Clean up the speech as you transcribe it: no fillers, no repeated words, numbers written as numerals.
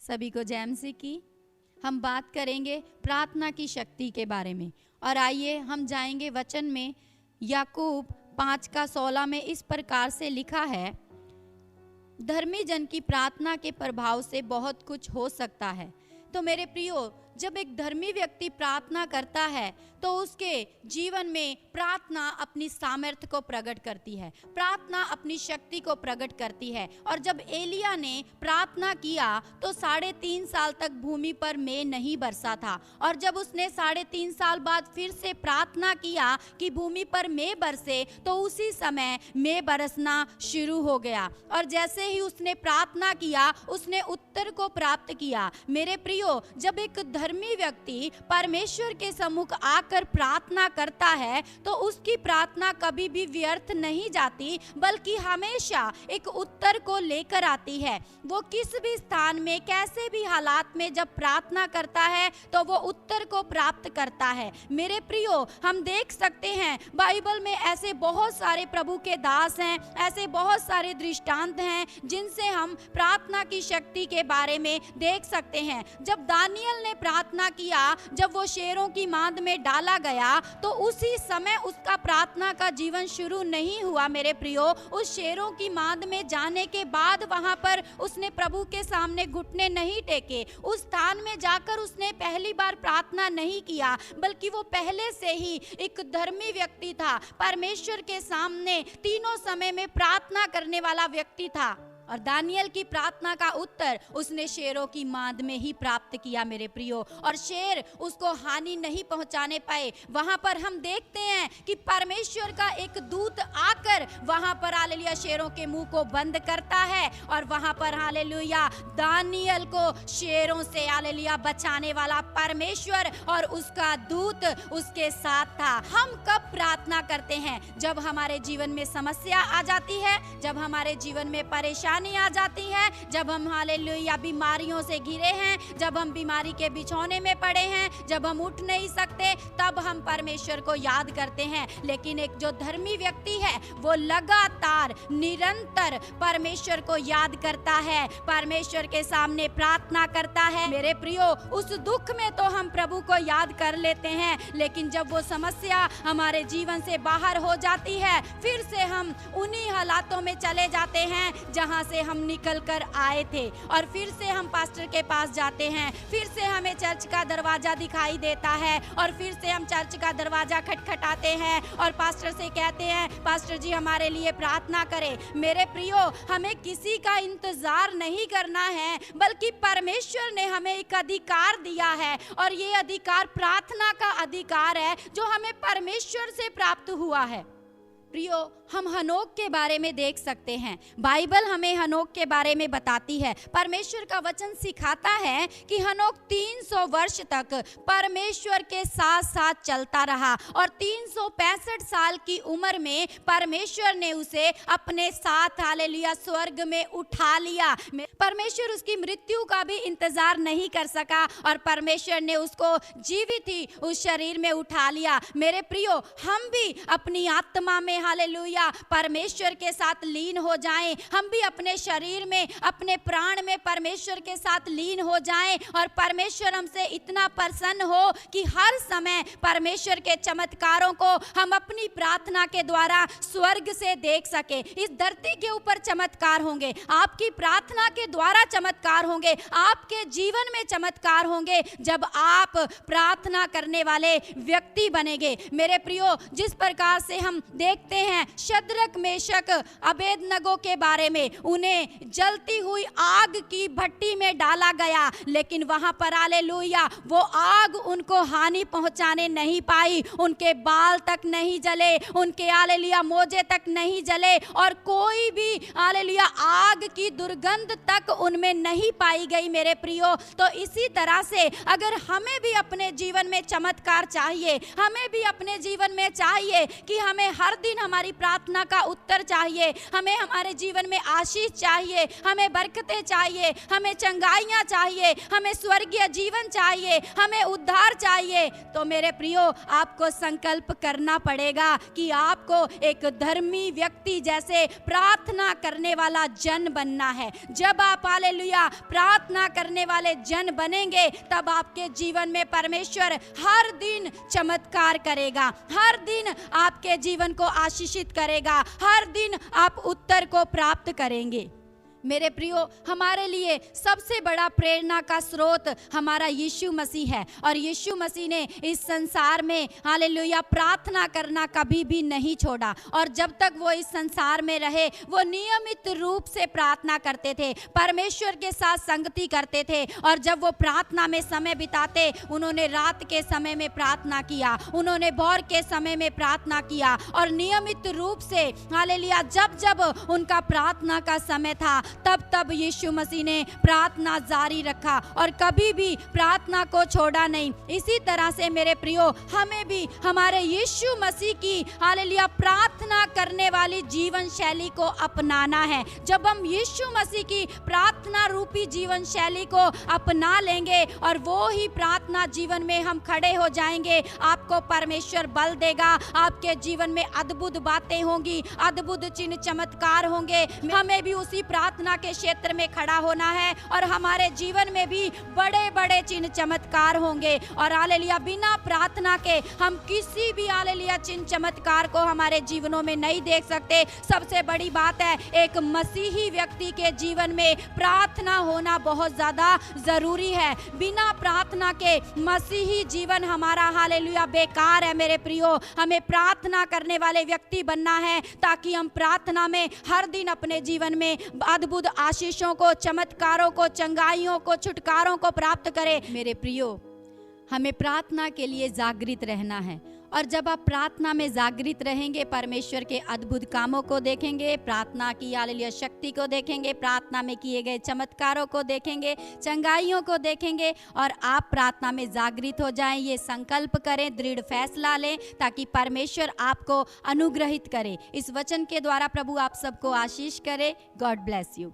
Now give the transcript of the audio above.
सभी को जय मसीह की। हम बात करेंगे प्रार्थना की शक्ति के बारे में और आइए हम जाएंगे वचन में। याकूब 5:16 में इस प्रकार से लिखा है, धर्मी जन की प्रार्थना के प्रभाव से बहुत कुछ हो सकता है। तो मेरे प्रियो, जब एक धर्मी व्यक्ति प्रार्थना करता है तो उसके जीवन में प्रार्थना अपनी सामर्थ्य को प्रकट करती है, प्रार्थना अपनी शक्ति को प्रकट करती है। और जब एलिया ने प्रार्थना किया तो 3.5 साल तक भूमि पर मेघ नहीं बरसा था। और जब उसने 3.5 साल बाद फिर से प्रार्थना किया कि भूमि पर मेघ बरसे, तो उसी समय मेघ बरसना शुरू हो गया। और जैसे ही उसने प्रार्थना किया, उसने उत्तर को प्राप्त किया। मेरे प्रियो, जब एक धर्मी व्यक्ति परमेश्वर के सम्मुख आकर प्रार्थना करता है तो उसकी प्रार्थना कभी भी व्यर्थ नहीं जाती, बल्कि हमेशा एक उत्तर को लेकर आती है। वो किस भी स्थान में, कैसे भी हालात में जब प्रार्थना करता है तो वो उत्तर को प्राप्त करता है। मेरे प्रियो, हम देख सकते हैं बाइबल में ऐसे बहुत सारे प्रभु के दास हैं, ऐसे बहुत सारे दृष्टांत हैं जिनसे हम प्रार्थना की शक्ति के बारे में देख सकते हैं। जब दानियल ने प्रार्थना किया, जब वो शेरों की मांद में डाला गया, तो उसी समय उसका प्रार्थना का जीवन शुरू नहीं हुआ। मेरे प्रियो, उस शेरों की मांद में जाने के बाद वहां पर उसने प्रभु के सामने घुटने नहीं टेके, उस स्थान में जाकर उसने पहली बार प्रार्थना नहीं किया, बल्कि वो पहले से ही एक धर्मी व्यक्ति था, परमेश्वर के सामने तीनों समय में प्रार्थना करने वाला व्यक्ति था। और दानियल की प्रार्थना का उत्तर उसने शेरों की मांद में ही प्राप्त किया मेरे प्रियो, और शेर उसको हानि नहीं पहुंचाने पाए। वहां पर हम देखते हैं कि परमेश्वर का एक दूत आकर वहां पर हालेलुया शेरों के मुंह को बंद करता है, और वहां पर हालेलुया दानियल को शेरों से हालेलुया बचाने वाला परमेश्वर और उसका दूत उसके साथ था। हम कब प्रार्थना करते हैं? जब हमारे जीवन में समस्या आ जाती है, जब हमारे जीवन में परेशानी आ जाती है, जब हम हालेलुया बीमारियों से घिरे हैं, जब हम बीमारी के बिछौने में पड़े हैं, जब हम उठ नहीं सकते, तब हम परमेश्वर को याद करते हैं। लेकिन एक जो धर्मी व्यक्ति है वो लगातार निरंतर परमेश्वर को याद करता है, परमेश्वर के सामने प्रार्थना करता है। मेरे प्रियो, उस दुख में तो हम प्रभु को याद कर लेते हैं, लेकिन जब वो समस्या हमारे जीवन से बाहर हो जाती है, फिर से हम उन्हीं हालातों में चले जाते हैं जहां से हम निकल कर आए थे, और फिर से हम पास्टर के पास जाते हैं, फिर से हमें चर्च का दरवाजा दिखाई देता है, और फिर से हम चर्च का दरवाजा खटखटाते हैं और पास्टर से कहते हैं, पास्टर जी हमारे लिए प्रार्थना करें। मेरे प्रियो, हमें किसी का इंतजार नहीं करना है, बल्कि परमेश्वर ने हमें एक अधिकार दिया है, और ये अधिकार प्रार्थना का अधिकार है जो हमें परमेश्वर से प्राप्त हुआ है। प्रियो, हम हनोक के बारे में देख सकते हैं। बाइबल हमें हनोक के बारे में बताती है। परमेश्वर का वचन सिखाता है कि हनोक 300 वर्ष तक परमेश्वर के साथ साथ चलता रहा, और 365 साल की उम्र में परमेश्वर ने उसे अपने साथ हालेलुया स्वर्ग में उठा लिया। परमेश्वर उसकी मृत्यु का भी इंतजार नहीं कर सका, और परमेश्वर ने उसको जीवित ही उस शरीर में उठा लिया। मेरे प्रियो, हम भी अपनी आत्मा में हालेलुया परमेश्वर के साथ लीन हो जाएं, हम भी अपने शरीर में, अपने प्राण में परमेश्वर के साथ लीन हो जाएं, और परमेश्वर हमसे इतना प्रसन्न हो कि हर समय परमेश्वर के चमत्कारों को हम अपनी प्रार्थना के द्वारा स्वर्ग से देख सके। इस धरती के ऊपर चमत्कार होंगे, आपकी प्रार्थना के द्वारा चमत्कार होंगे, आपके जीवन में चमत्कार होंगे जब आप प्रार्थना करने वाले व्यक्ति बनेंगे। मेरे प्रियो, जिस प्रकार से हम देखते हैं शद्रक, मेशक, अबेदनगो के बारे में, उन्हें जलती हुई आग की भट्टी में डाला गया, लेकिन वहां पर हालेलुया वो आग उनको हानि पहुंचाने नहीं पाई, उनके बाल तक नहीं जले, उनके हालेलुया मोजे तक नहीं जले, और कोई भी हालेलुया आग की दुर्गंध तक उनमें नहीं पाई गई। मेरे प्रियो, तो इसी तरह से अगर हमें भी अपने जीवन में चमत्कार चाहिए, हमें भी अपने जीवन में चाहिए कि हमें हर दिन दिन हमारी प्रार्थना का उत्तर चाहिए, हमें हमारे जीवन में आशीष चाहिए, हमें बरकतें चाहिए, हमें चंगाइयाँ चाहिए, हमें स्वर्गीय जीवन चाहिए, हमें उद्धार चाहिए। तो मेरे प्रियो, आपको संकल्प करना पड़ेगा कि आपको एक धर्मी व्यक्ति जैसे प्रार्थना करने वाला जन बनना है। जब आप हालेलुया प्रार्थना करने वाले जन बनेंगे, तब आपके जीवन में परमेश्वर हर दिन चमत्कार करेगा, हर दिन आपके जीवन को आशीषित करेगा, हर दिन आप उत्तर को प्राप्त करेंगे। मेरे प्रियो, हमारे लिए सबसे बड़ा प्रेरणा का स्रोत हमारा यीशु मसीह है, और यीशु मसीह ने इस संसार में हालेलुया प्रार्थना करना कभी भी नहीं छोड़ा। और जब तक वो इस संसार में रहे, वो नियमित रूप से प्रार्थना करते थे, परमेश्वर के साथ संगति करते थे। और जब वो प्रार्थना में समय बिताते, उन्होंने रात के समय में प्रार्थना किया, उन्होंने भोर के समय में प्रार्थना किया, और नियमित रूप से हालेलुया जब जब उनका प्रार्थना का समय था, तब तब यीशु मसीह ने प्रार्थना जारी रखा और कभी भी प्रार्थना को छोड़ा नहीं। इसी तरह से मेरे प्रियो, हमें भी हमारे यीशु मसीह की हालेलुया प्रार्थना करने वाली जीवन शैली को अपनाना है। जब हम यीशु मसीह की प्रार्थना रूपी जीवन शैली को अपना लेंगे और वो ही प्रार्थना जीवन में हम खड़े हो जाएंगे, आपको परमेश्वर बल देगा, आपके जीवन में अद्भुत बातें होंगी, अद्भुत चिन्ह चमत्कार होंगे। हमें भी उसी प्रार्थना के क्षेत्र में खड़ा होना है और हमारे जीवन में भी बड़े बड़े चिन्ह चमत्कार होंगे। और हालेलुया बिना प्रार्थना के हम किसी भी हालेलुया चिन्ह चमत्कार को हमारे जीवनों में नहीं देख सकते। सबसे बड़ी बात है, एक मसीही व्यक्ति के जीवन में प्रार्थना होना बहुत ज्यादा जरूरी है। बिना प्रार्थना के मसीही जीवन हमारा हालेलुया बेकार है। मेरे प्रियो, हमें प्रार्थना करने वाले व्यक्ति बनना है, ताकि हम प्रार्थना में हर दिन अपने जीवन में अद्भुत आशीषों को, चमत्कारों को, चंगाइयों को, छुटकारों को प्राप्त करें। मेरे प्रियो, हमें प्रार्थना के लिए जागृत रहना है, और जब आप प्रार्थना में जागृत रहेंगे, परमेश्वर के अद्भुत कामों को देखेंगे, प्रार्थना की हालेलुया शक्ति को देखेंगे, प्रार्थना में किए गए चमत्कारों को देखेंगे, चंगाइयों को देखेंगे, और आप प्रार्थना में जागृत हो जाएं। ये संकल्प करें, दृढ़ फैसला लें, ताकि परमेश्वर आपको अनुग्रहित करे। इस वचन के द्वारा प्रभु आप सबको आशीष करे। God bless you.